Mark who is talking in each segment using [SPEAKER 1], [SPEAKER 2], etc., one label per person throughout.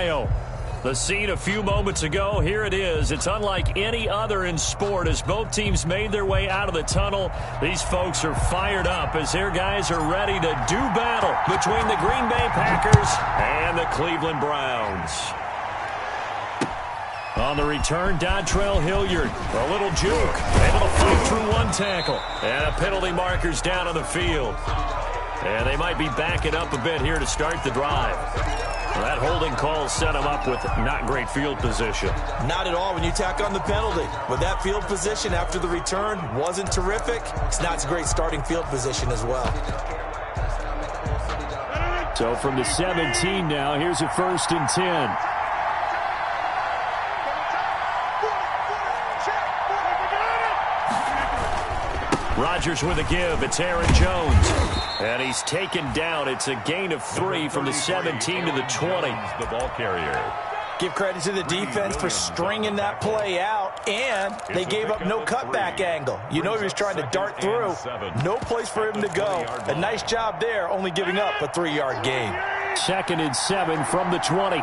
[SPEAKER 1] Ohio. The scene a few moments ago, here it is. It's unlike any other in sport as both teams made their way out of the tunnel. These folks are fired up as their guys are ready to do battle between the Green Bay Packers and the Cleveland Browns. On the return, Dontrell Hilliard. A little juke. Able to fight through one tackle. And a penalty marker's down on the field. And they might be backing up a bit here to start the drive. Well, that holding call set them up with not great field position. Not at all when you tack on the penalty. But that field position after the return wasn't terrific. It's not a great starting field position as well. So from the 17 now, here's a 1st and 10. Rodgers with a give. It's Aaron Jones. And he's taken down. It's a gain of 3 from the 17 to the 20. The ball carrier. Give credit to the defense for stringing that play out, and they gave up no cutback angle. You know he was trying to dart through. No place for him to go. A nice job there, only giving up a 3-yard gain. 2nd and 7 from the 20.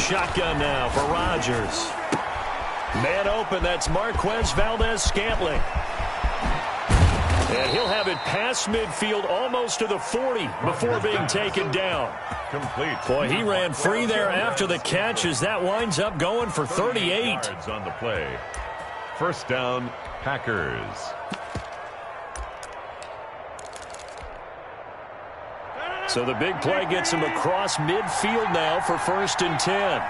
[SPEAKER 1] Shotgun now for Rodgers. Man open, that's Marquez Valdes-Scantling. And he'll have it past midfield almost to the 40 before being taken down. Complete. Boy, he ran free there after the catch as that winds up going for 38. On the play. 1st down, Packers. So the big play gets him across midfield now for 1st and 10.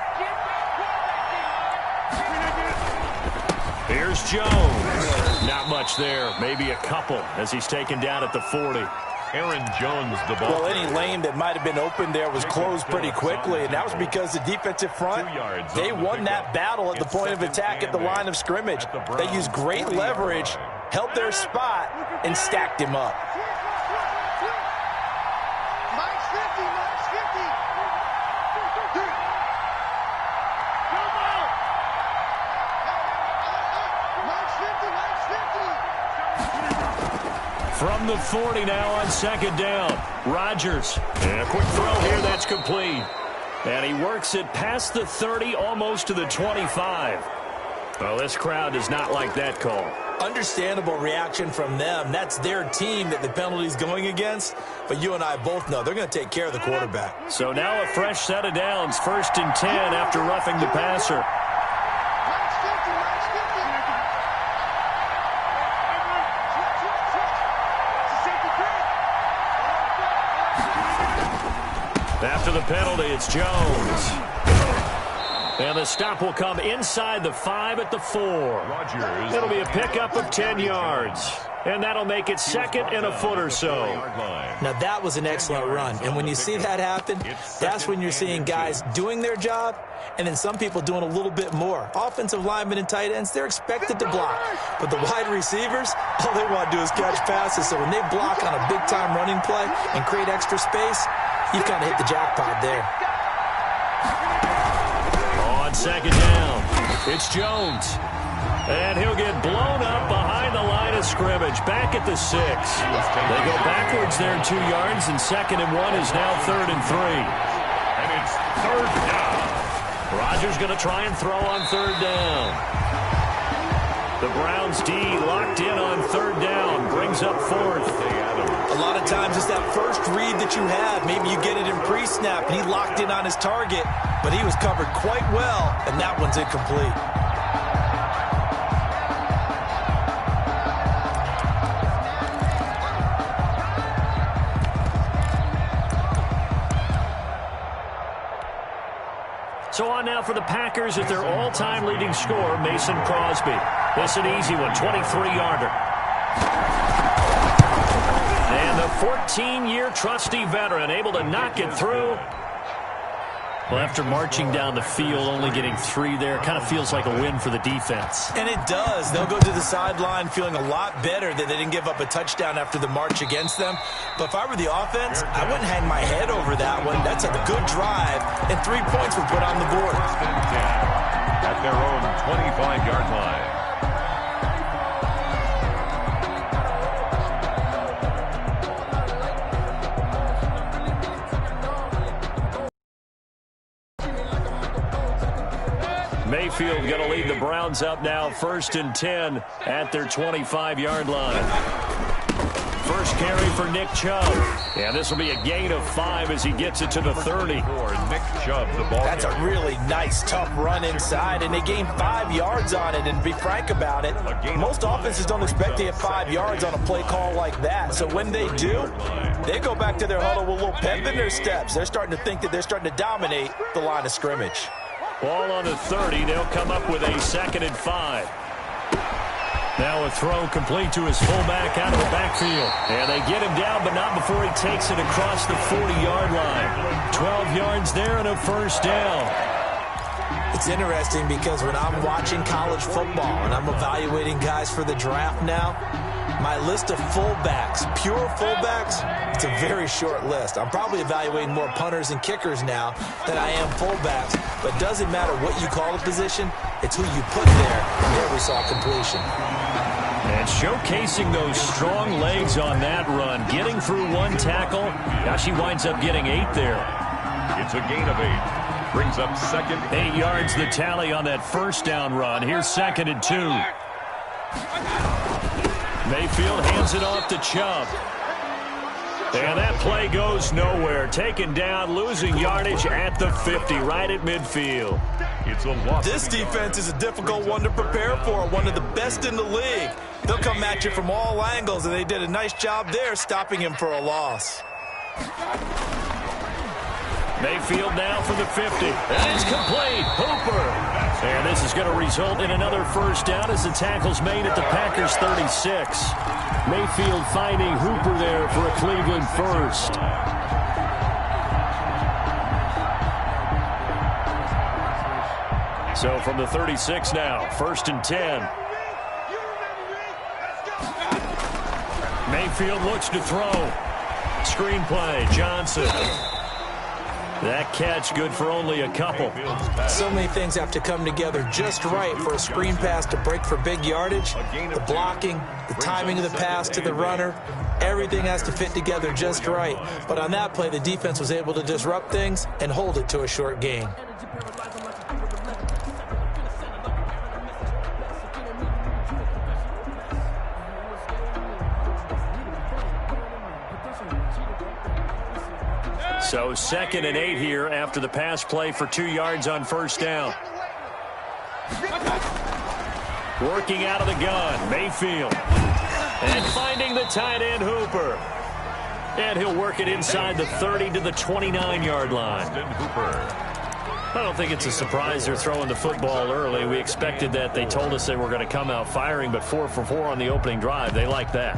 [SPEAKER 1] Here's Jones. Not much there. Maybe a couple as he's taken down at the 40. Aaron Jones, the ball. Well, any lane that might have been open there was closed pretty quickly, and that was because the defensive front, they won that battle at the point of attack at the line of scrimmage. They used great leverage, held their spot, and stacked him up. From the 40 now on 2nd down. Rodgers. And a quick throw here that's complete. And he works it past the 30 almost to the 25. Well, this crowd does not like that call. Understandable reaction from them. That's their team that the penalty's going against. But you and I both know they're going to take care of the quarterback. So now a fresh set of downs. 1st and 10 after roughing the passer. After the penalty, it's Jones. And the stop will come inside the 5 at the 4. Rodgers. It'll be a pickup of 10 yards. And that'll make it 2nd and a foot or so. Now, that was an excellent run. And when you see that happen, that's when you're seeing guys doing their job and then some people doing a little bit more. Offensive linemen and tight ends, they're expected to block. But the wide receivers, all they want to do is catch passes. So when they block on a big-time running play and create extra space, you've kind of hit the jackpot there. On 2nd down, it's Jones. And he'll get blown up behind the line of scrimmage. Back at the 6. They go backwards there 2 yards, and 2nd and 1 is now 3rd and 3. And it's 3rd down. Rodgers going to try and throw on 3rd down. The Browns D locked in on 3rd down. Brings up 4th. A lot of times it's that first read that you have. Maybe you get it in pre-snap, and he locked in on his target, but he was covered quite well, and that one's incomplete. So on now for the Packers at their all-time leading scorer, Mason Crosby. This an easy one, 23-yarder. And the 14-year trusty veteran able to knock it through. Well, after marching down the field, only getting 3 there, kind of feels like a win for the defense.
[SPEAKER 2] And it does. They'll go to the sideline feeling a lot better that they didn't give up a touchdown after the march against them. But if I were the offense, I wouldn't hang my head over that one. That's a good drive, and 3 points were put on the board.
[SPEAKER 3] At their own 25-yard line.
[SPEAKER 1] Mayfield going to lead the Browns up now, 1st and 10 at their 25-yard line. First carry for Nick Chubb. And this will be a gain of 5 as he gets it to the 30.
[SPEAKER 3] Nick Chubb, the ball.
[SPEAKER 2] That's a really nice, tough run inside, and they gained 5 yards on it. And to be frank about it, most offenses don't expect to get 5 yards on a play call like that. So when they do, they go back to their huddle with a little pep in their steps. They're starting to think that they're starting to dominate the line of scrimmage.
[SPEAKER 1] Ball on the 30. They'll come up with a 2nd and 5. Now a throw complete to his fullback out of the backfield. And they get him down, but not before he takes it across the 40-yard line. 12 yards there and a 1st down.
[SPEAKER 2] It's interesting because when I'm watching college football and I'm evaluating guys for the draft now, my list of fullbacks, pure fullbacks, it's a very short list. I'm probably evaluating more punters and kickers now than I am fullbacks. But it doesn't matter what you call a position, it's who you put there. And there we saw completion.
[SPEAKER 1] And showcasing those strong legs on that run, getting through 1 tackle. Now she winds up getting 8 there.
[SPEAKER 3] It's a gain of 8. Brings up 2nd.
[SPEAKER 1] 8 yards the tally on that 1st down run. Here's 2nd and 2. Mayfield hands it off to Chubb. And that play goes nowhere. Taken down, losing yardage at the 50, right at midfield.
[SPEAKER 3] It's a loss.
[SPEAKER 2] This defense is a difficult one to prepare for, one of the best in the league. They'll come at you from all angles, and they did a nice job there stopping him for a loss.
[SPEAKER 1] Mayfield now for the 50. And it's complete. Hooper. And this is going to result in another 1st down as the tackle's made at the Packers 36. Mayfield finding Hooper there for a Cleveland 1st. So from the 36 now, 1st and 10. Mayfield looks to throw. Screenplay, Johnson. That catch good for only a couple.
[SPEAKER 2] So many things have to come together just right for a screen pass to break for big yardage. The blocking, the timing of the pass to the runner, everything has to fit together just right. But on that play, the defense was able to disrupt things and hold it to a short gain.
[SPEAKER 1] So 2nd and 8 here after the pass play for 2 yards on 1st down. Working out of the gun, Mayfield. And finding the tight end, Hooper. And he'll work it inside the 30 to the 29-yard line. I don't think it's a surprise they're throwing the football early. We expected that. They told us they were going to come out firing, but 4 for 4 on the opening drive. They like that.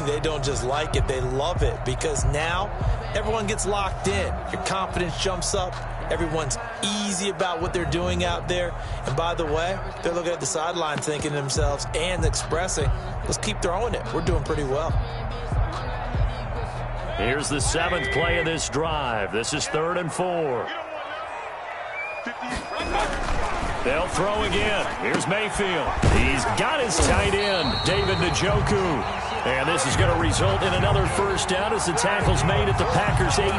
[SPEAKER 2] They don't just like it, they love it, because now everyone gets locked in. Your confidence jumps up. Everyone's easy about what they're doing out there. And by the way, they're looking at the sideline thinking to themselves and expressing, let's keep throwing it. We're doing pretty well.
[SPEAKER 1] Here's the 7th play of this drive. This is 3rd and 4. They'll throw again. Here's Mayfield. He's got his tight end, David Njoku. And this is going to result in another 1st down as the tackle's made at the Packers 18.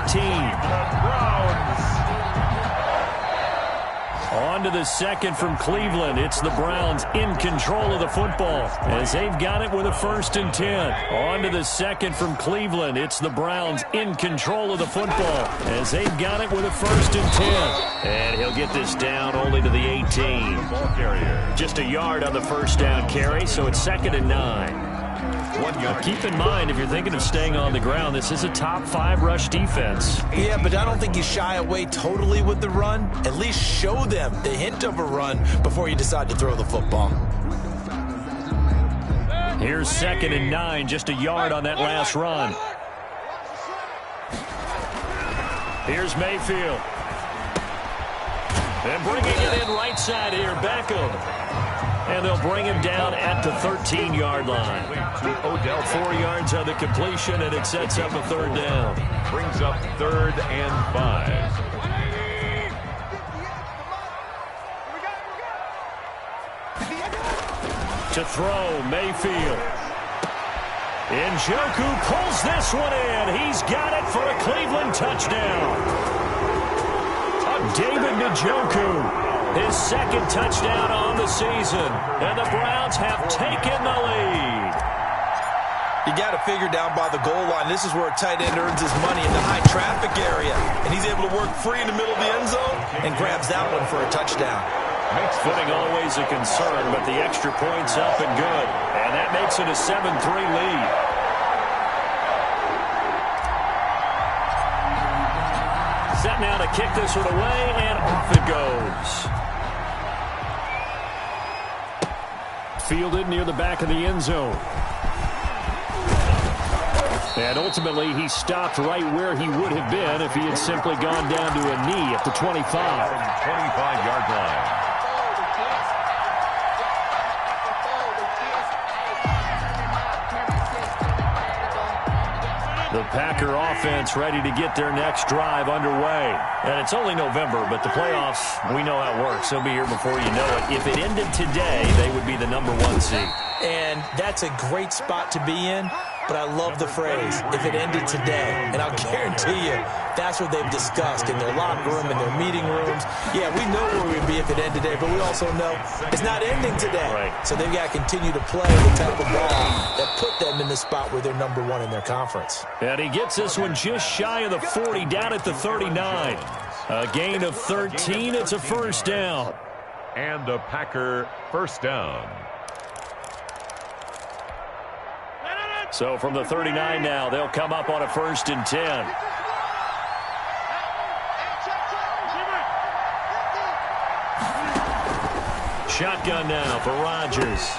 [SPEAKER 1] On to the 2nd from Cleveland. It's the Browns in control of the football as they've got it with a 1st and 10. On to the 2nd from Cleveland. It's the Browns in control of the football as they've got it with a 1st and 10. And he'll get this down only to the 18. Just a yard on the 1st down carry, so it's 2nd and 9. Keep in mind, if you're thinking of staying on the ground, this is a top 5 rush defense.
[SPEAKER 2] Yeah, but I don't think you shy away totally with the run. At least show them the hint of a run before you decide to throw the football.
[SPEAKER 1] Here's 2nd and 9, just a yard on that last run. Here's Mayfield. And bringing it in right side here, Beckham. And they'll bring him down at the 13-yard line.
[SPEAKER 3] Odell,
[SPEAKER 1] 4 yards on the completion, and it sets up a third down.
[SPEAKER 3] Brings up 3rd and 5.
[SPEAKER 1] To throw, Mayfield. Njoku pulls this one in. He's got it for a Cleveland touchdown. David Njoku, his 2nd touchdown on the season. And the Browns have taken the lead.
[SPEAKER 2] You got to figure down by the goal line. This is where a tight end earns his money in the high traffic area. And he's able to work free in the middle of the end zone and grabs that one for a touchdown.
[SPEAKER 1] Footing always a concern, but the extra point's up and good. And that makes it a 7-3 lead. Set now to kick this one away, and off it goes. Fielded near the back of the end zone. And ultimately, he stopped right where he would have been if he had simply gone down to a knee at the 25.
[SPEAKER 3] 25-yard line.
[SPEAKER 1] The Packer offense ready to get their next drive underway. And it's only November, but the playoffs, we know how it works. They'll be here before you know it. If it ended today, they would be the #1 seed.
[SPEAKER 2] And that's a great spot to be in, but I love the phrase, if it ended today. And I'll guarantee you, that's what they've discussed in their locker room, in their meeting rooms. Yeah, we know where we'd be if it ended today, but we also know it's not ending today.
[SPEAKER 1] Right.
[SPEAKER 2] So they've got to continue to play the type of ball that put them in the spot where they're #1 in their conference.
[SPEAKER 1] And he gets this one just shy of the 40, down at the 39. A gain of 13. It's a first down.
[SPEAKER 3] And a Packer first down.
[SPEAKER 1] So from the 39 now, they'll come up on a 1st and 10. Shotgun now for Rodgers.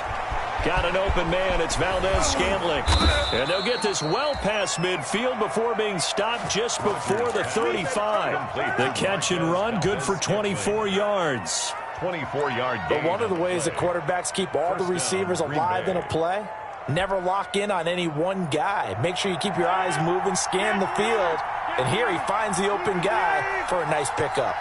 [SPEAKER 1] Got an open man. It's Valdez-Scantling. And they'll get this well past midfield before being stopped just before the 35. The catch and run, good for 24 yards.
[SPEAKER 3] 24-yard gain.
[SPEAKER 2] But one of the ways that quarterbacks keep all the receivers alive in a play, never lock in on any one guy. Make sure you keep your eyes moving, scan the field. And here he finds the open guy for a nice pickup.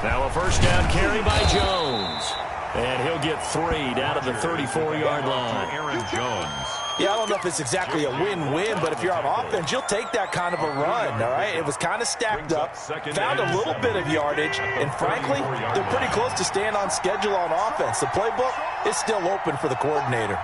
[SPEAKER 1] Now a first down carry by Jones. And he'll get 3 down at the 34-yard line.
[SPEAKER 3] Aaron Jones.
[SPEAKER 2] Yeah, I don't know if it's exactly a win-win, but if you're on offense, you'll take that kind of a run, all right? It was kind of stacked up, found a little bit of yardage, and frankly, they're pretty close to staying on schedule on offense. The playbook is still open for the coordinator.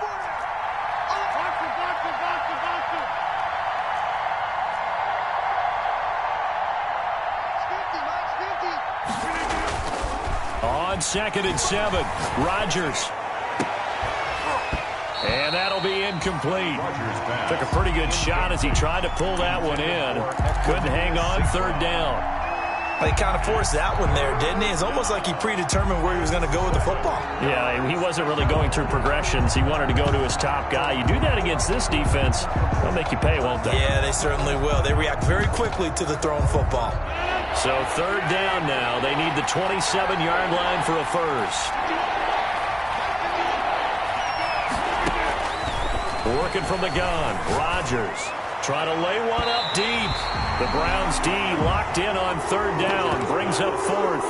[SPEAKER 1] On 2nd and 7, Rodgers. And that'll be incomplete. Took a pretty good shot as he tried to pull that one in. Couldn't hang on, 3rd down.
[SPEAKER 2] He kind of forced that one there, didn't he? It's almost like he predetermined where he was going to go with the football.
[SPEAKER 1] Yeah, he wasn't really going through progressions. He wanted to go to his top guy. You do that against this defense, they'll make you pay, won't they?
[SPEAKER 2] Yeah, they certainly will. They react very quickly to the thrown football.
[SPEAKER 1] So 3rd down now. They need the 27-yard line for a first. Working from the gun, Rodgers trying to lay one up deep. The Browns D locked in on 3rd down, brings up 4th.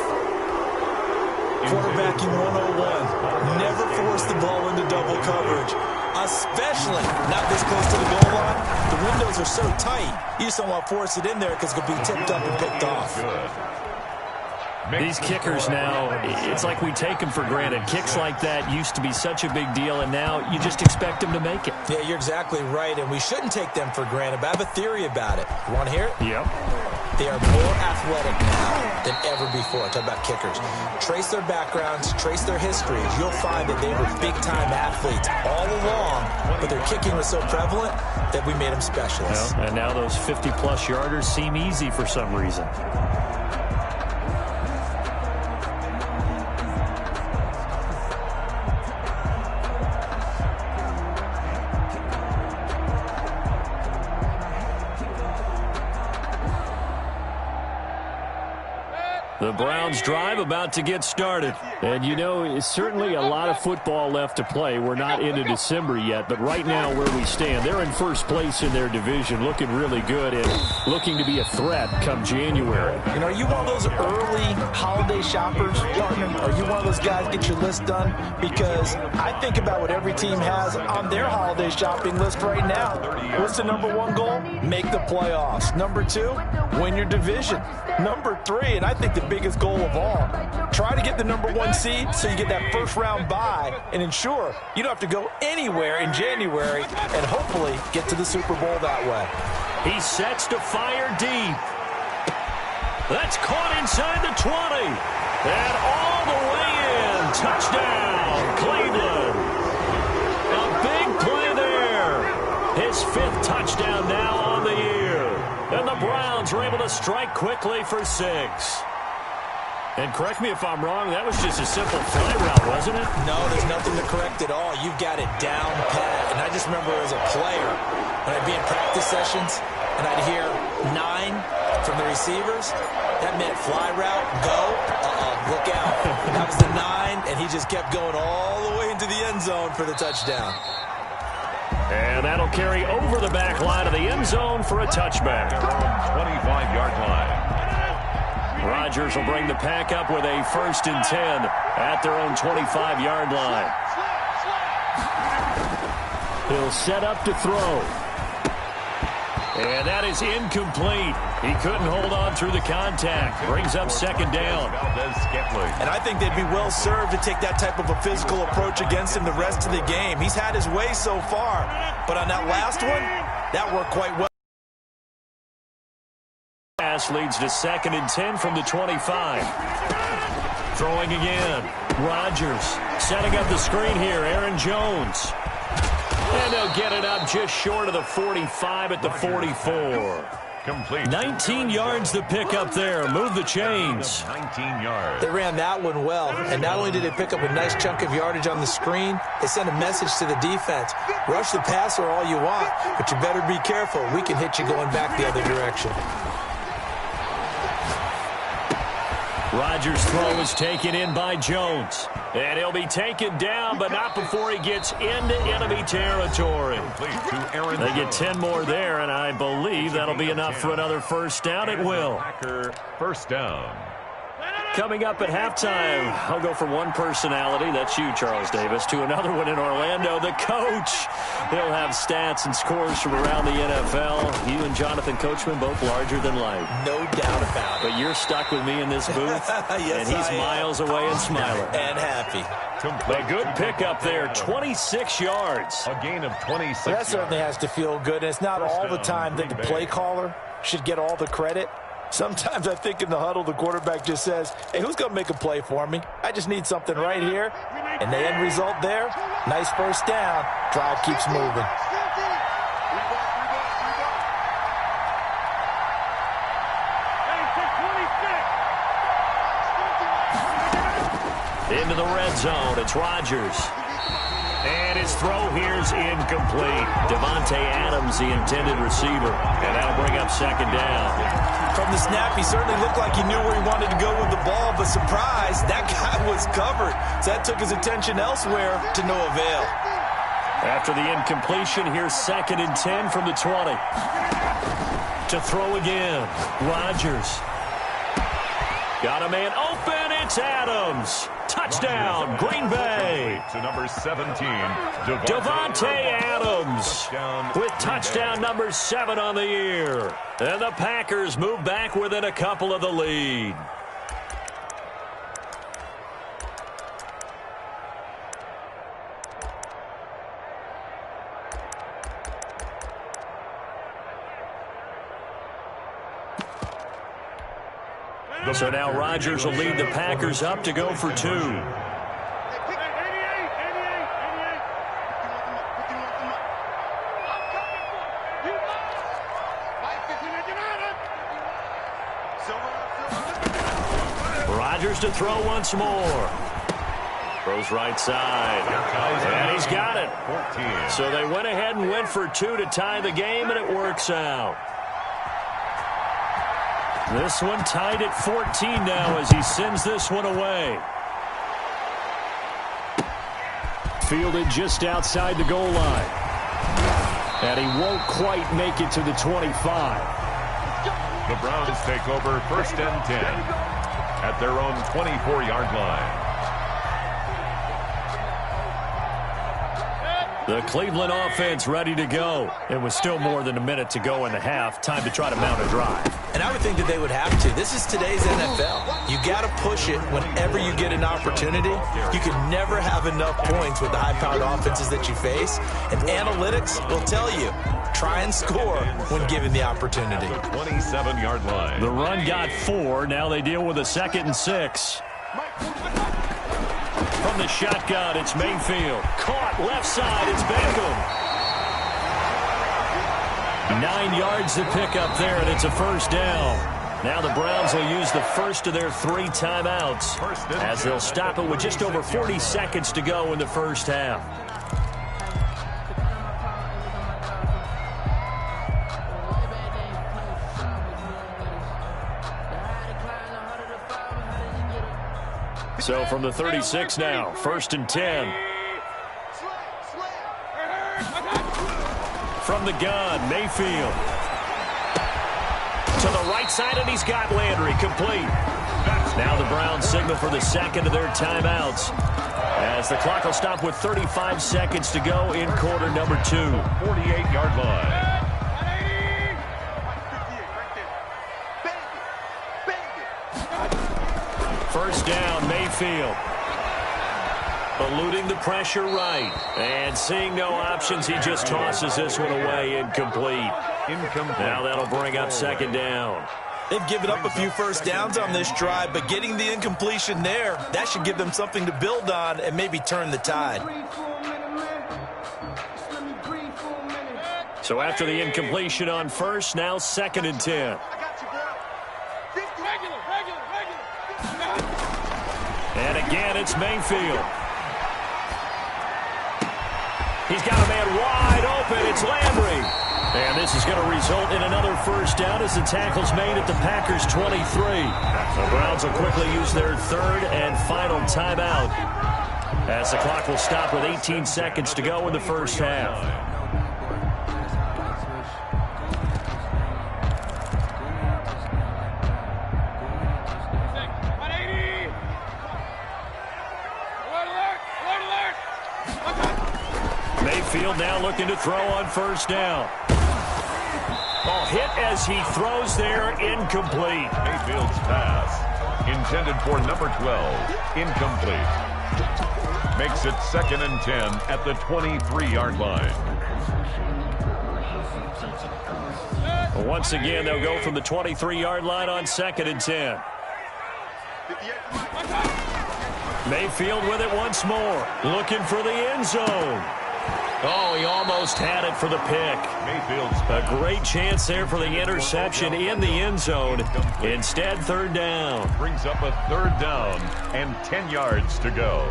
[SPEAKER 2] Quarterbacking 101. Never force the ball into double coverage, especially not this close to the goal line. The windows are so tight, you just don't want to force it in there because it could be tipped up and picked off.
[SPEAKER 1] These kickers now, it's like we take them for granted. Kicks like that used to be such a big deal, and now you just expect them to make it.
[SPEAKER 2] Yeah, you're exactly right, and we shouldn't take them for granted, but I have a theory about it. You want to hear it?
[SPEAKER 1] Yep.
[SPEAKER 2] They are more athletic now than ever before. Talk about kickers. Trace their backgrounds, trace their histories. You'll find that they were big-time athletes all along, but their kicking was so prevalent that we made them specialists.
[SPEAKER 1] And now those 50-plus yarders seem easy for some reason. The Browns drive about to get started. And, you know, it's certainly a lot of football left to play. We're not into December yet, but right now where we stand, they're in first place in their division, looking really good and looking to be a threat come January.
[SPEAKER 2] You know, are you one of those early holiday shoppers, partner? Are you one of those guys get your list done? Because I think about what every team has on their holiday shopping list right now. What's the number one goal? Make the playoffs. Number two, win your division. Number three, and I think the biggest goal of all, try to get the number one seed so you get that first round bye and ensure you don't have to go anywhere in January and hopefully get to the Super Bowl that way.
[SPEAKER 1] He sets to fire deep. That's caught inside the 20. And all the way in. Touchdown, Cleveland. A big play there. His 5th touchdown now on the year. And the Browns are able to strike quickly for 6. And correct me if I'm wrong, that was just a simple fly route, wasn't it?
[SPEAKER 2] No, there's nothing to correct at all. You've got it down pat. And I just remember as a player, when I'd be in practice sessions, and I'd hear 9 from the receivers, that meant fly route, go, look out. That was the 9, and he just kept going all the way into the end zone for the touchdown.
[SPEAKER 1] And that'll carry over the back line of the end zone for a touchback.
[SPEAKER 3] 25-yard line.
[SPEAKER 1] Rodgers will bring the pack up with a 1st and 10 at their own 25-yard line. He'll set up to throw. And that is incomplete. He couldn't hold on through the contact. Brings up 2nd down.
[SPEAKER 2] And I think they'd be well served to take that type of a physical approach against him the rest of the game. He's had his way so far. But on that last one, that worked quite well.
[SPEAKER 1] Pass leads to 2nd and 10 from the 25. Throwing again. Rodgers setting up the screen here. Aaron Jones. And they'll get it up just short of the 45 at the 44.
[SPEAKER 3] Complete.
[SPEAKER 1] 19 yards to pick up there. Move the chains.
[SPEAKER 3] 19 yards.
[SPEAKER 2] They ran that one well. And not only did they pick up a nice chunk of yardage on the screen, they sent a message to the defense. Rush the passer all you want, but you better be careful. We can hit you going back the other direction.
[SPEAKER 1] Rodgers' throw is taken in by Jones. And he'll be taken down, but not before he gets into enemy territory. They get 10 more there, and I believe that'll be enough for another 1st down. It will.
[SPEAKER 3] First down.
[SPEAKER 1] Coming up at halftime, I'll go from one personality, that's you, Charles Davis, to another one in Orlando, the coach. He'll have stats and scores from around the NFL. You and Jonathan Coachman, both larger than life.
[SPEAKER 2] No doubt about it.
[SPEAKER 1] But you're stuck with me in this booth,
[SPEAKER 2] yes,
[SPEAKER 1] and he's miles away and smiling.
[SPEAKER 2] And happy.
[SPEAKER 1] A good pickup there, 26 yards.
[SPEAKER 3] A gain of 26
[SPEAKER 2] That certainly has to feel good. And it's not all the time that the play caller should get all the credit. Sometimes I think in the huddle, the quarterback just says, hey, who's going to make a play for me? I just need something right here. And the end result there, nice 1st down. Drive keeps moving.
[SPEAKER 1] Into the red zone, it's Rodgers. And his throw here's incomplete. Davante Adams, the intended receiver. And that'll bring up 2nd down.
[SPEAKER 2] From the snap, he certainly looked like he knew where he wanted to go with the ball, but surprise, that guy was covered. So that took his attention elsewhere to no avail.
[SPEAKER 1] After the incompletion, here's 2nd and 10 from the 20. To throw again, Rodgers. Got a man open, it's Adams. Touchdown, Green Bay.
[SPEAKER 3] To number 17,
[SPEAKER 1] Davante Adams with touchdown number 7 on the year. And the Packers move back within a couple of the lead. So now Rodgers will lead the Packers up to go for 2. Rodgers to throw once more. Throws right side. And he's got it. So they went ahead and went for 2 to tie the game, and it works out. This one tied at 14 now as he sends this one away. Fielded just outside the goal line. And he won't quite make it to the 25.
[SPEAKER 3] The Browns take over 1st and 10 at their own 24-yard line.
[SPEAKER 1] The Cleveland offense ready to go. It was still more than a minute to go in the half. Time to try to mount a drive.
[SPEAKER 2] And I would think that they would have to. This is today's NFL. You got to push it whenever you get an opportunity. You can never have enough points with the high-powered offenses that you face. And analytics will tell you, try and score when given the opportunity.
[SPEAKER 3] 27-yard line.
[SPEAKER 1] The run got 4. Now they deal with a 2nd and 6. From the shotgun, it's Mayfield. Caught left side, it's Beckham. 9 yards to pick up there, and it's a 1st down. Now the Browns will use the first of their 3 timeouts as they'll stop it with just over 40 seconds to go in the first half. So from the 36 now, 1st and 10. From the gun, Mayfield. To the right side, and he's got Landry complete. Now the Browns signal for the 2nd of their timeouts as the clock will stop with 35 seconds to go in quarter number 2.
[SPEAKER 3] 48-yard line.
[SPEAKER 1] First down, Mayfield. Eluding the pressure right. And seeing no options, he just tosses this one away, incomplete. Now that'll bring up 2nd down.
[SPEAKER 2] They've given up a few first downs on this drive, but getting the incompletion there, that should give them something to build on and maybe turn the tide.
[SPEAKER 1] So after the incompletion on first, now 2nd and 10. And again, it's Mayfield. He's got a man wide open. It's Landry. And this is going to result in another 1st down as the tackle's made at the Packers' 23. The Browns will quickly use their 3rd and final timeout as the clock will stop with 18 seconds to go in the first half. Mayfield now looking to throw on 1st down. Ball hit as he throws there, incomplete.
[SPEAKER 3] Mayfield's pass, intended for number 12, incomplete. Makes it 2nd and 10 at the 23-yard line.
[SPEAKER 1] Once again, they'll go from the 23-yard line on 2nd and 10. Mayfield with it once more, looking for the end zone. Oh, he almost had it for the pick.
[SPEAKER 3] Mayfield's
[SPEAKER 1] a great chance there for the interception in the end zone. Instead, 3rd down.
[SPEAKER 3] Brings up a 3rd down and 10 yards to go.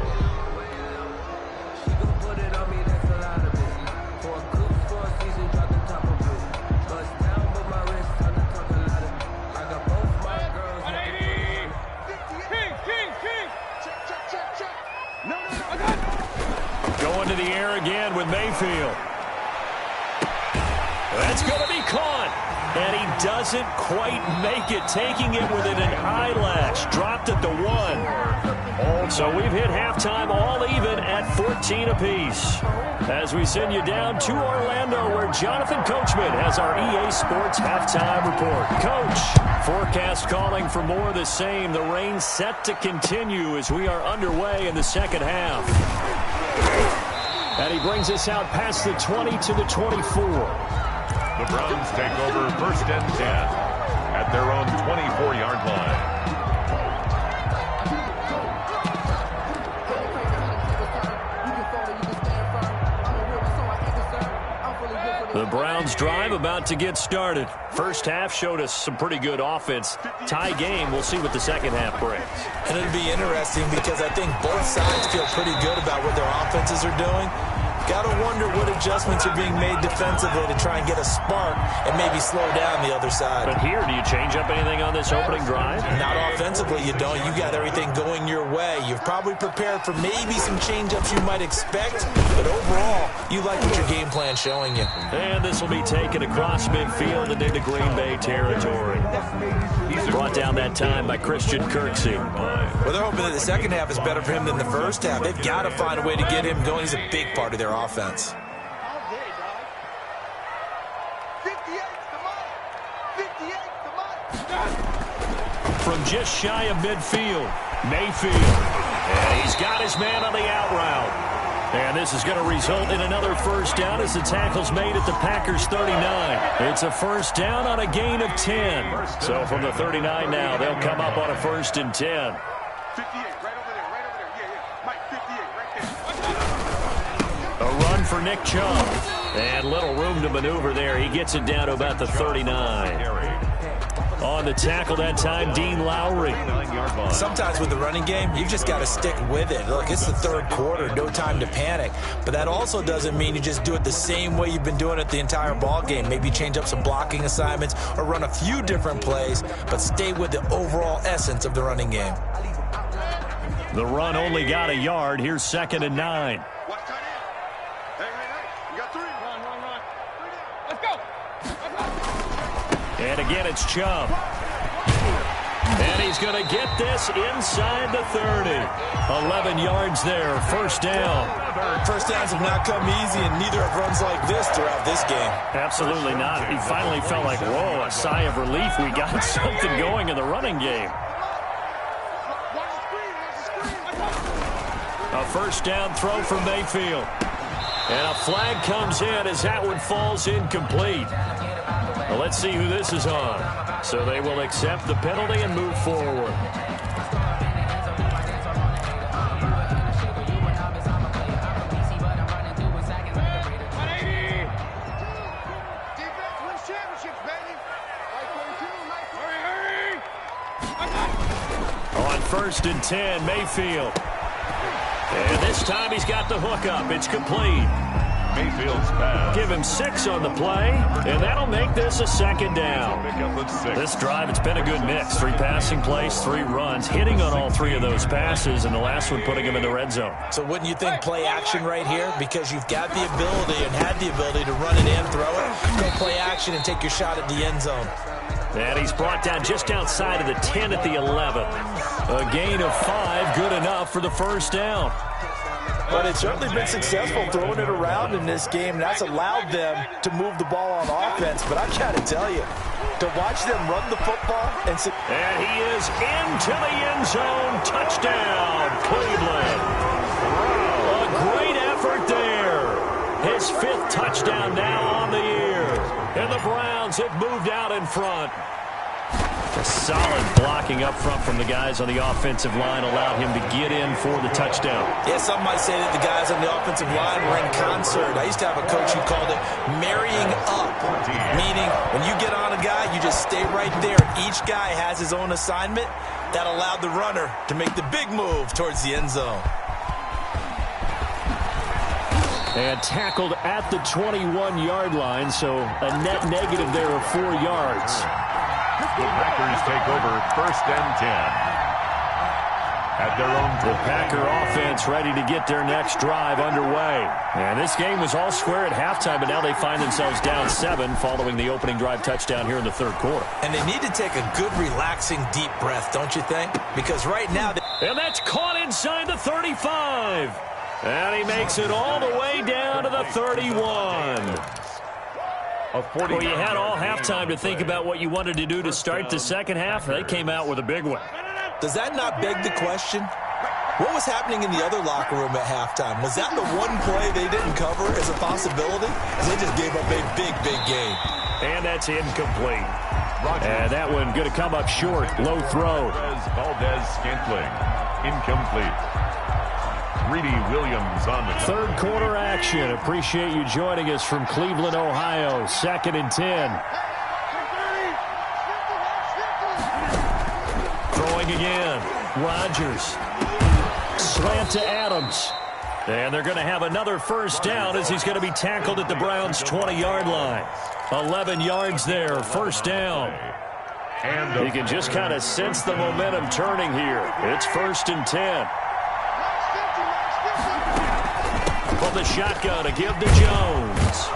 [SPEAKER 1] Going to the air again with Mayfield. That's going to be caught. And he doesn't quite make it, taking it within an eyelash. Dropped at the 1. So we've hit halftime all even at 14 apiece. As we send you down to Orlando, where Jonathan Coachman has our EA Sports halftime report. Coach, forecast calling for more of the same. The rain set to continue as we are underway in the second half. And he brings us out past the 20 to the 24.
[SPEAKER 3] The Browns take over 1st and 10 at their own 24-yard line.
[SPEAKER 1] The Browns drive about to get started. First half showed us some pretty good offense. Tie game, we'll see what the second half brings.
[SPEAKER 2] And it'll be interesting because I think both sides feel pretty good about what their offenses are doing. Got to wonder what adjustments are being made defensively to try and get a spark and maybe slow down the other side.
[SPEAKER 1] But here, do you change up anything on this opening drive?
[SPEAKER 2] Not offensively, you don't. You got everything going your way. You've probably prepared for maybe some change-ups you might expect, but overall, you like what your game plan's showing you.
[SPEAKER 1] And this will be taken across midfield and into Green Bay territory. Brought down that time by Christian Kirksey.
[SPEAKER 2] Well, they're hoping that the second half is better for him than the first half. They've got to find a way to get him going. He's a big part of their offense.
[SPEAKER 1] From just shy of midfield, Mayfield. And he's got his man on the out route. And this is going to result in another first down as the tackle's made at the Packers' 39. It's a first down on a gain of 10. So from the 39 now, they'll come up on a 1st and 10.
[SPEAKER 4] 58, right over there, right over there. Yeah. Mike, 58, right there.
[SPEAKER 1] A run for Nick Chubb. And little room to maneuver there. He gets it down to about the 39. On the tackle that time, Dean Lowry.
[SPEAKER 2] Sometimes with the running game, you've just got to stick with it. Look, it's the third quarter, no time to panic. But that also doesn't mean you just do it the same way you've been doing it the entire ball game. Maybe change up some blocking assignments or run a few different plays, but stay with the overall essence of the running game.
[SPEAKER 1] The run only got a yard. Here's 2nd and 9.
[SPEAKER 4] Watch tight end. Hey. You got 3. Run. Let's go.
[SPEAKER 1] And again, it's Chubb. And he's going to get this inside the 30. 11 yards there, first down.
[SPEAKER 2] First downs have not come easy, and neither have runs like this throughout this game.
[SPEAKER 1] Absolutely not. He finally felt like, whoa, a sigh of relief. We got something going in the running game. A first down throw from Mayfield. And a flag comes in as that one falls incomplete. Well, let's see who this is on. So they will accept the penalty and move forward. On 1st and 10, Mayfield. And this time he's got the hook up. It's complete.
[SPEAKER 3] Mayfield's pass.
[SPEAKER 1] Give him 6 on the play, and that'll make this a 2nd down.
[SPEAKER 3] Pick up at 6.
[SPEAKER 1] This drive, it's been a good mix. 3 passing plays, 3 runs, hitting on all 3 of those passes, and the last one putting him in the red zone.
[SPEAKER 2] So wouldn't you think play action right here? Because you've got the ability and had the ability to run it and throw it. Go play action and take your shot at the end zone.
[SPEAKER 1] And he's brought down just outside of the 10 at the 11. A gain of 5, good enough for the first down.
[SPEAKER 2] But it's certainly been successful throwing it around in this game. That's allowed them to move the ball on offense. But I got to tell you, to watch them run the football and
[SPEAKER 1] he is into the end zone. Touchdown, Cleveland. A great effort there. His 5th touchdown now on the year. And the Browns have moved out in front. A solid blocking up front from the guys on the offensive line allowed him to get in for the touchdown.
[SPEAKER 2] Yeah, some might say that the guys on the offensive line were in concert. I used to have a coach who called it marrying up, meaning when you get on a guy, you just stay right there. Each guy has his own assignment. That allowed the runner to make the big move towards the end zone.
[SPEAKER 1] And tackled at the 21-yard line, so a net negative there of 4 yards.
[SPEAKER 3] The Packers take over 1st and 10. At their own
[SPEAKER 1] The Packer offense ready to get their next drive underway. And this game was all square at halftime, but now they find themselves down 7 following the opening drive touchdown here in the 3rd quarter.
[SPEAKER 2] And they need to take a good, relaxing, deep breath, don't you think? Because right now...
[SPEAKER 1] And that's caught inside the 35. And he makes it all the way down to the 31. Well, you had all halftime to think about what you wanted to do to start the second half. They came out with a big one.
[SPEAKER 2] Does that not beg the question? What was happening in the other locker room at halftime? Was that the one play they didn't cover as a possibility? Because they just gave up a big, big game.
[SPEAKER 1] And that's incomplete. And that one going to come up short. Low throw.
[SPEAKER 3] Valdes-Scantling. Incomplete. Greedy Williams on the
[SPEAKER 1] 3rd quarter action. Appreciate you joining us from Cleveland, Ohio. 2nd and 10. Throwing again. Rodgers. Slant to Adams. And they're going to have another first down as he's going to be tackled at the Browns' 20-yard line. 11 yards there, first down. And you can just kind of sense the momentum turning here. It's 1st and 10. From the shotgun to give to Jones.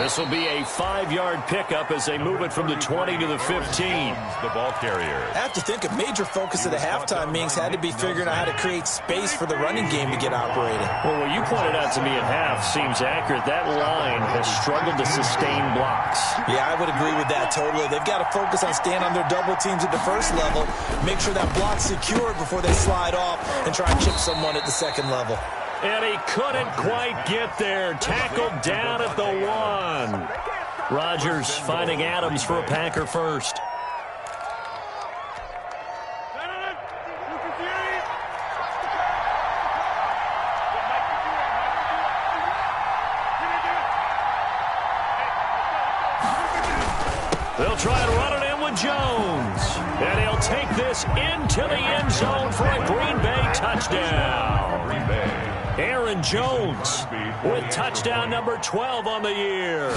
[SPEAKER 1] This will be a 5-yard pickup as they move it from the 20 to the 15.
[SPEAKER 3] The ball carrier.
[SPEAKER 2] I have to think a major focus of the halftime meetings had to be figuring out how to create space for the running game to get operating.
[SPEAKER 1] Well, what you pointed out to me at half seems accurate. That line has struggled to sustain blocks.
[SPEAKER 2] Yeah, I would agree with that totally. They've got to focus on staying on their double teams at the first level, make sure that block's secured before they slide off and try and chip someone at the second level.
[SPEAKER 1] And he couldn't quite get there. Tackled down at the 1. Rodgers finding Adams for a Packer first. They'll try and run it in with Jones. And he'll take this into the end zone for a Green Bay touchdown.
[SPEAKER 3] Green Bay.
[SPEAKER 1] Aaron Jones with touchdown number 12 on the year.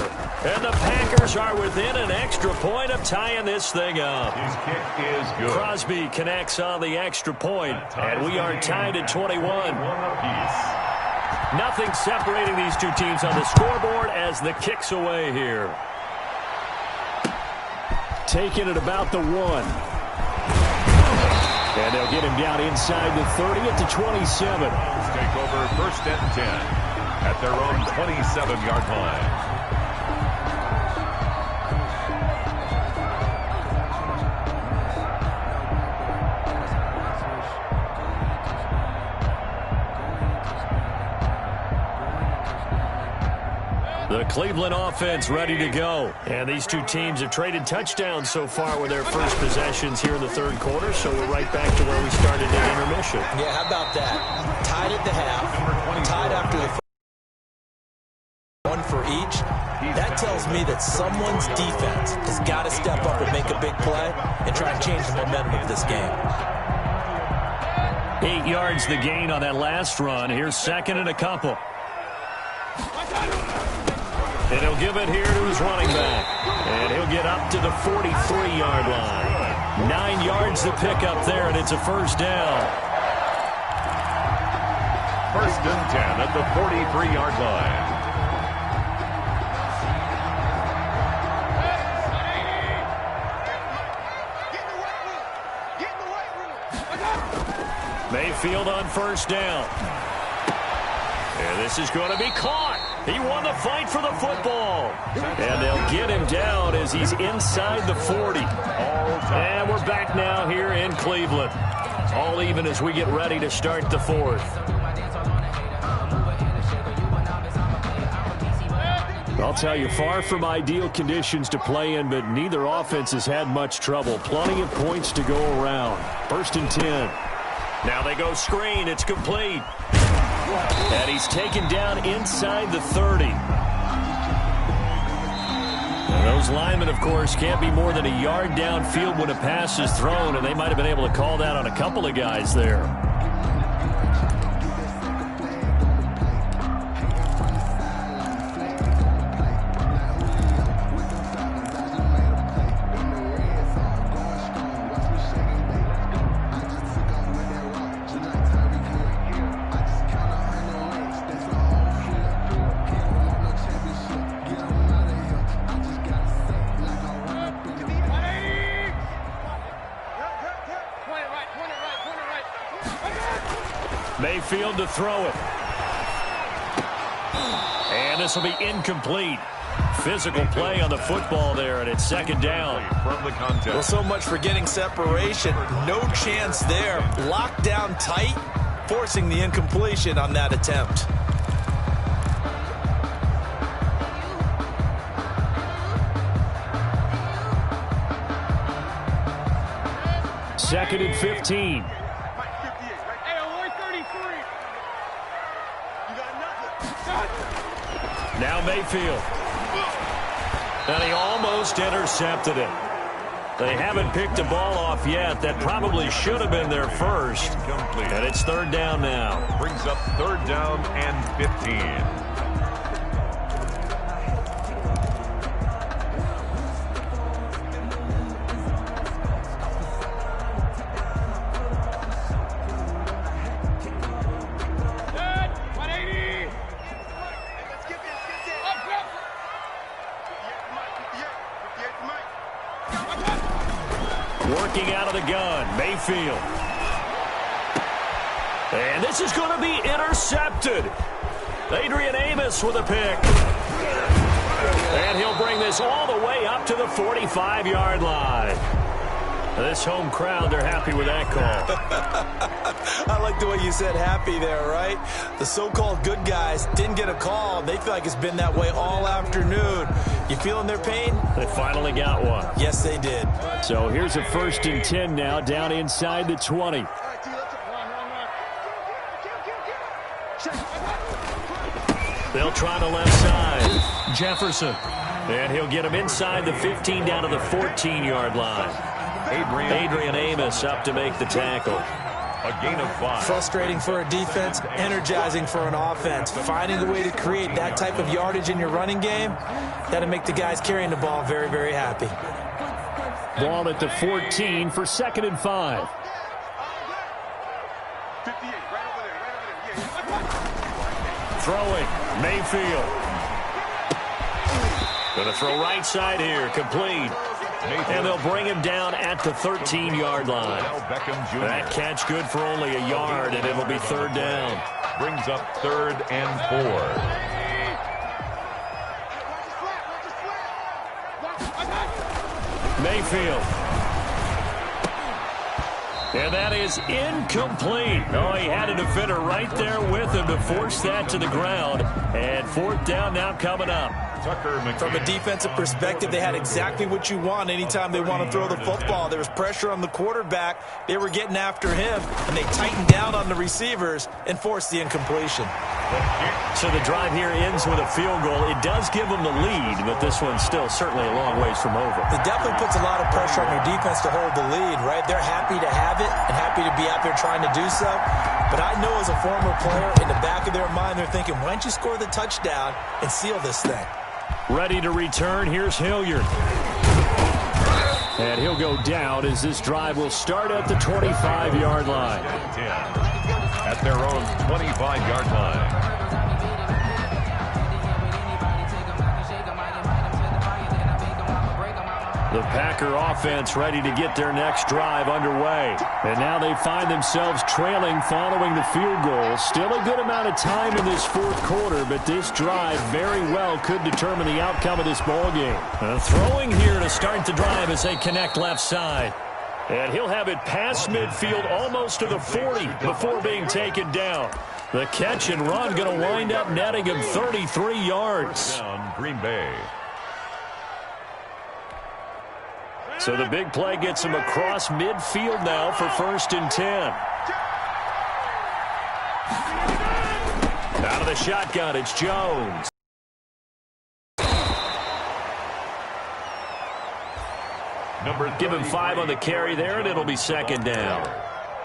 [SPEAKER 1] And the Packers are within an extra point of tying this thing up.
[SPEAKER 3] His kick is good.
[SPEAKER 1] Crosby connects on the extra point, and we are tied at 21. Nothing separating these two teams on the scoreboard as the kick's away here. Taking it about the 1. And they'll get him down inside the 30 at the 27.
[SPEAKER 3] Take over 1st and 10 at their own 27-yard line.
[SPEAKER 1] The Cleveland offense ready to go. And these two teams have traded touchdowns so far with their first possessions here in the 3rd quarter, so we're right back to where we started at intermission.
[SPEAKER 2] Yeah, how about that? Tied at the half, tied after the first, 1 for each. That tells me that someone's defense has got to step up and make a big play and try and change the momentum of this game.
[SPEAKER 1] 8 yards the gain on that last run. Here's 2nd and a couple. And he'll give it here to his running back. And he'll get up to the 43-yard line. 9 yards to pick up there, and it's a first down.
[SPEAKER 3] 1st and 10 at the 43-yard line.
[SPEAKER 1] Mayfield on first down. And this is going to be caught. He won the fight for the football. And they'll get him down as he's inside the 40. And we're back now here in Cleveland. All even as we get ready to start the 4th. I'll tell you, far from ideal conditions to play in, but neither offense has had much trouble. Plenty of points to go around. 1st and 10. Now they go screen. It's complete. And he's taken down inside the 30. And those linemen, of course, can't be more than a yard downfield when a pass is thrown, and they might have been able to call that on a couple of guys there. Mayfield to throw it. And this will be incomplete. Physical play on the football there, and it's 2nd down.
[SPEAKER 3] From the contest.
[SPEAKER 2] Well, so much for getting separation. No chance there. Locked down tight, forcing the incompletion on that attempt.
[SPEAKER 1] Second and 15. Now Mayfield. And he almost intercepted it. They haven't picked a ball off yet. That probably should have been their first.
[SPEAKER 3] Incomplete.
[SPEAKER 1] And it's third down now.
[SPEAKER 3] Brings up third down and 15.
[SPEAKER 1] Working out of the gun, Mayfield. And this is going to be intercepted. Adrian Amos with a pick. And he'll bring this all the way up to the 45-yard line. This home crowd, they're happy with that call.
[SPEAKER 2] I like the way you said happy there, right? The so-called good guys didn't get a call. They feel like it's been that way all afternoon. You feeling their pain?
[SPEAKER 1] They finally got one.
[SPEAKER 2] Yes, they did.
[SPEAKER 1] So here's a 1st and 10 now, down inside the 20. They'll try the left side. Jefferson. And he'll get him inside the 15 down to the 14-yard line. Adrian Amos up to make the tackle.
[SPEAKER 3] A gain of 5.
[SPEAKER 2] Frustrating for a defense, energizing for an offense. Finding a way to create that type of yardage in your running game, that'll make the guys carrying the ball very, very happy.
[SPEAKER 1] Ball at the 14 for 2nd and 5.
[SPEAKER 4] 58, right over there.
[SPEAKER 1] Throwing, Mayfield. Going to throw right side here, complete. And they'll bring him down at the 13-yard line. That catch good for only a yard, and it'll be third down.
[SPEAKER 3] Brings up 3rd and 4.
[SPEAKER 1] Mayfield. And that is incomplete. Oh, he had a defender right there with him to force that to the ground. And 4th down now coming up.
[SPEAKER 2] From a defensive perspective, they had exactly what you want anytime they want to throw the football. There was pressure on the quarterback. They were getting after him, and they tightened down on the receivers and forced the incompletion.
[SPEAKER 1] So the drive here ends with a field goal. It does give them the lead, but this one's still certainly a long ways from over.
[SPEAKER 2] It definitely puts a lot of pressure on your defense to hold the lead, right? They're happy to have it and happy to be out there trying to do so. But I know as a former player, in the back of their mind, they're thinking, why don't you score the touchdown and seal this thing?
[SPEAKER 1] Ready to return. Here's Hilliard. And he'll go down as this drive will start at the 25-yard line.
[SPEAKER 3] At their own 25-yard line.
[SPEAKER 1] The Packer offense ready to get their next drive underway. And now they find themselves trailing following the field goal. Still a good amount of time in this 4th quarter, but this drive very well could determine the outcome of this ball game. Throwing here to start the drive as they connect left side. And he'll have it past midfield almost to the 40 before being taken down. The catch and run going to wind up netting him 33 yards.
[SPEAKER 3] Down Green Bay.
[SPEAKER 1] So the big play gets him across midfield now for 1st and 10. Out of the shotgun, it's Jones. Give him 5 on the carry there, and it'll be 2nd down.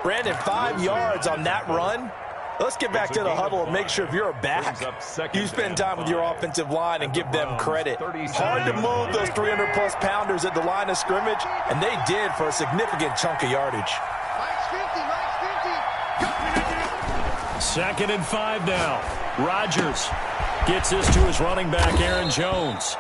[SPEAKER 2] Brandon, 5 yards on that run. Let's get back to the huddle and make sure if you're a back, you spend time with your offensive line and give them credit. Hard to move those 300-plus pounders at the line of scrimmage, and they did for a significant chunk of yardage.
[SPEAKER 1] 2nd and 5 now. Rodgers gets this to his running back, Aaron Jones.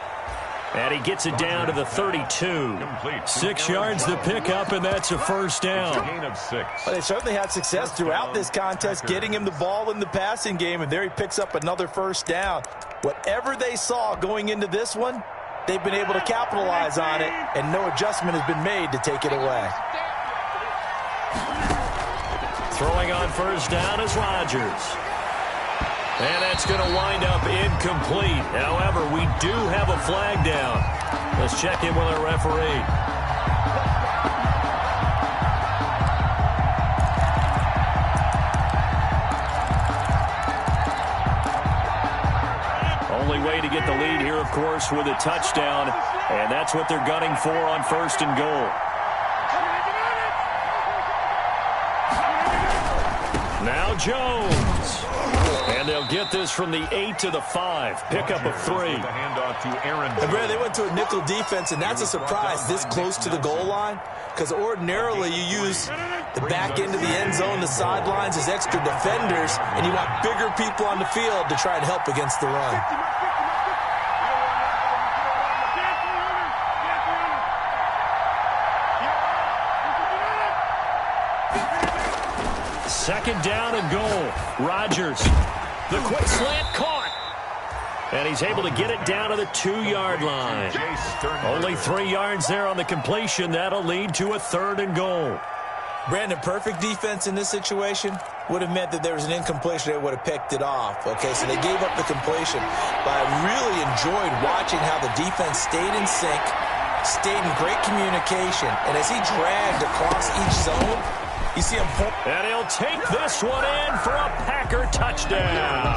[SPEAKER 1] And he gets it down to the 32. 6 yards the pickup, and that's a 1st down.
[SPEAKER 3] Gain of 6.
[SPEAKER 2] Well, they certainly had success throughout this contest getting him the ball in the passing game, and there he picks up another 1st down. Whatever they saw going into this one, they've been able to capitalize on it, and no adjustment has been made to take it away.
[SPEAKER 1] Throwing on 1st down is Rodgers. And that's going to wind up incomplete. However, we do have a flag down. Let's check in with our referee. Only way to get the lead here, of course, with a touchdown. And that's what they're gunning for on 1st and goal. Now Jones. And they'll get this from the 8 to the 5. Pickup of 3.
[SPEAKER 3] The handoff to Aaron.
[SPEAKER 2] And Brad, they went to a nickel defense, and that's a surprise this close to the goal line. Because ordinarily you use the back end of the end zone, the sidelines as extra defenders, and you want bigger people on the field to try and help against the run.
[SPEAKER 1] Second down and goal. Rodgers. The quick slant caught. And he's able to get it down to the 2-yard line. Only 3 yards there on the completion. That'll lead to a 3rd and goal.
[SPEAKER 2] Brandon, perfect defense in this situation would have meant that there was an incompletion. They would have picked it off. Okay, so they gave up the completion. But I really enjoyed watching how the defense stayed in sync, stayed in great communication. And as he dragged across each zone, you see him pull.
[SPEAKER 1] And he'll take this one in for a Packer touchdown.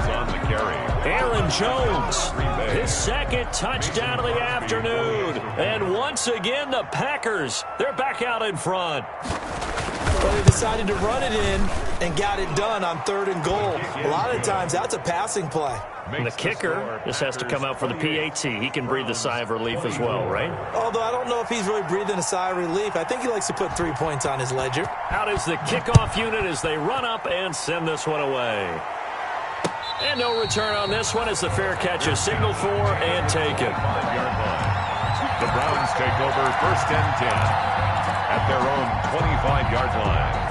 [SPEAKER 3] On the carry.
[SPEAKER 1] Aaron Jones, his 2nd touchdown of the afternoon. And once again, the Packers, they're back out in front.
[SPEAKER 2] But they decided to run it in and got it done on 3rd and goal. A lot of times, that's a passing play.
[SPEAKER 1] And the kicker just has to come out for the PAT. He can breathe a sigh of relief as well, right?
[SPEAKER 2] Although I don't know if he's really breathing a sigh of relief. I think he likes to put 3 points on his ledger.
[SPEAKER 1] Out is the kickoff unit as they run up and send this one away. And no return on this one as the fair catch is signaled for and taken.
[SPEAKER 3] 5-yard line. The Browns take over 1st and 10 at their own 25-yard line.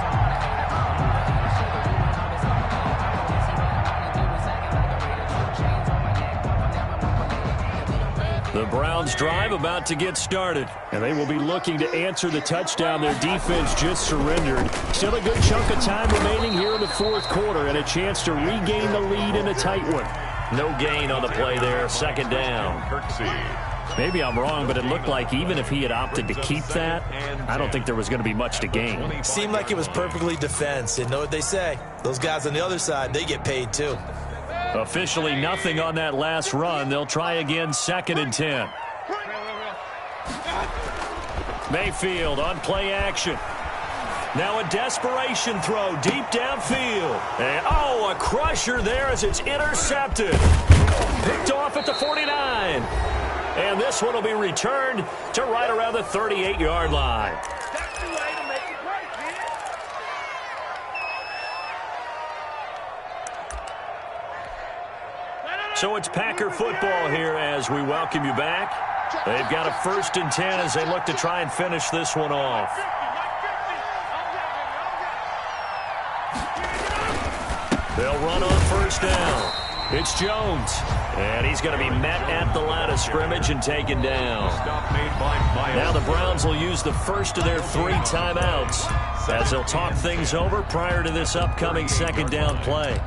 [SPEAKER 1] The Browns drive about to get started, and they will be looking to answer the touchdown their defense just surrendered. Still a good chunk of time remaining here in the 4th quarter and a chance to regain the lead in a tight one. No gain on the play there, 2nd down. Maybe I'm wrong, but it looked like even if he had opted to keep that, I don't think there was going to be much to gain.
[SPEAKER 2] Seemed like it was perfectly defense. You know what they say. Those guys on the other side, they get paid too.
[SPEAKER 1] Officially nothing on that last run. They'll try again, 2nd and 10. Mayfield on play action. Now a desperation throw deep downfield. And, a crusher there as it's intercepted. Picked off at the 49. And this one will be returned to right around the 38-yard line. So it's Packer football here as we welcome you back. They've got a 1st and 10 as they look to try and finish this one off. They'll run on 1st down. It's Jones. And he's going to be met at the line of scrimmage and taken down. Now the Browns will use the 1st of their 3 timeouts as they'll talk things over prior to this upcoming 2nd down play.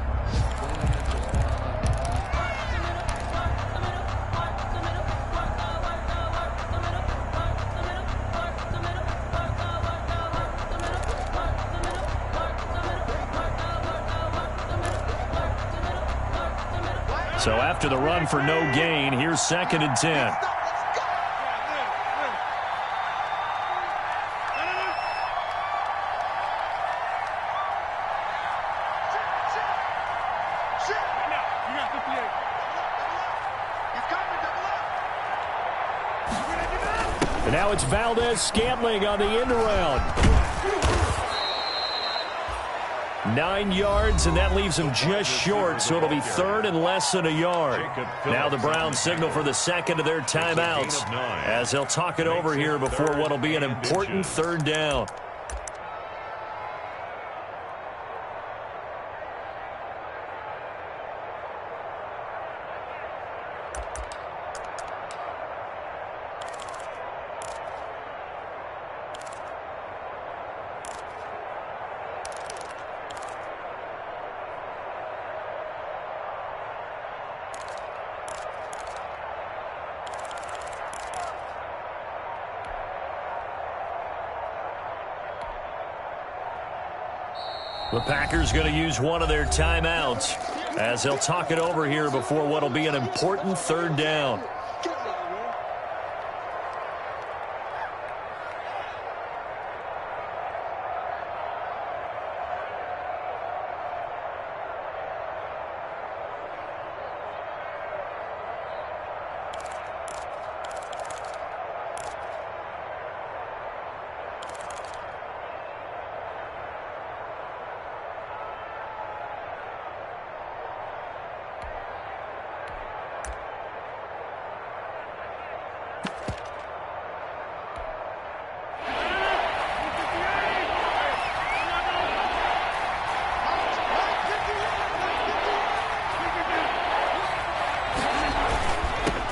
[SPEAKER 1] So after the run for no gain, here's 2nd and 10. And now it's Valdez-Scantling on the end around. 9 yards, and that leaves him just short, so it'll be 3rd and less than a yard. Now the Browns signal for the 2nd of their timeouts as they'll talk it over here before what will be an important 3rd down. The Packers going to use one of their timeouts. as he'll talk it over here before what will be an important third down.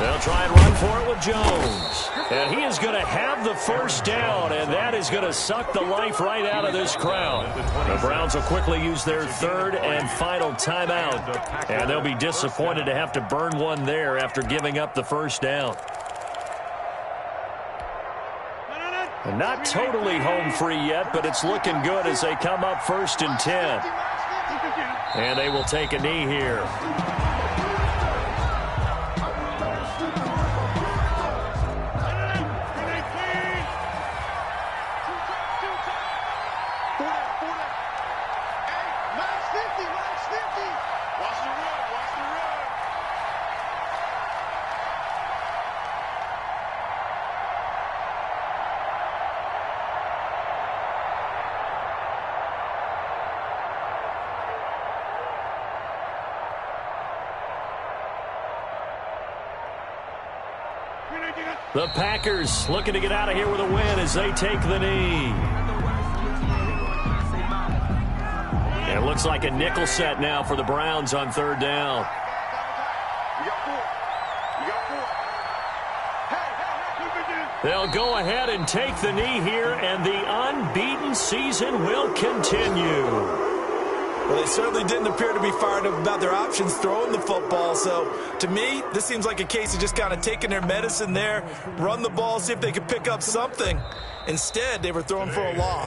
[SPEAKER 1] They'll try and run for it with Jones. And he is going to have the first down, and that is going to suck the life right out of this crowd. The Browns will quickly use their third and final timeout, and they'll be disappointed to have to burn one there after giving up the first down. And not totally home free yet, but it's looking good as they come up 1st and 10. And they will take a knee here. The Packers looking to get out of here with a win as they take the knee. It looks like a nickel set now for the Browns on third down. They'll go ahead and take the knee here, and the unbeaten season will continue.
[SPEAKER 2] Well, they certainly didn't appear to be fired up about their options throwing the football. So, to me, this seems like a case of just kind of taking their medicine there, run the ball, see if they could pick up something. Instead, they were throwing for a loss.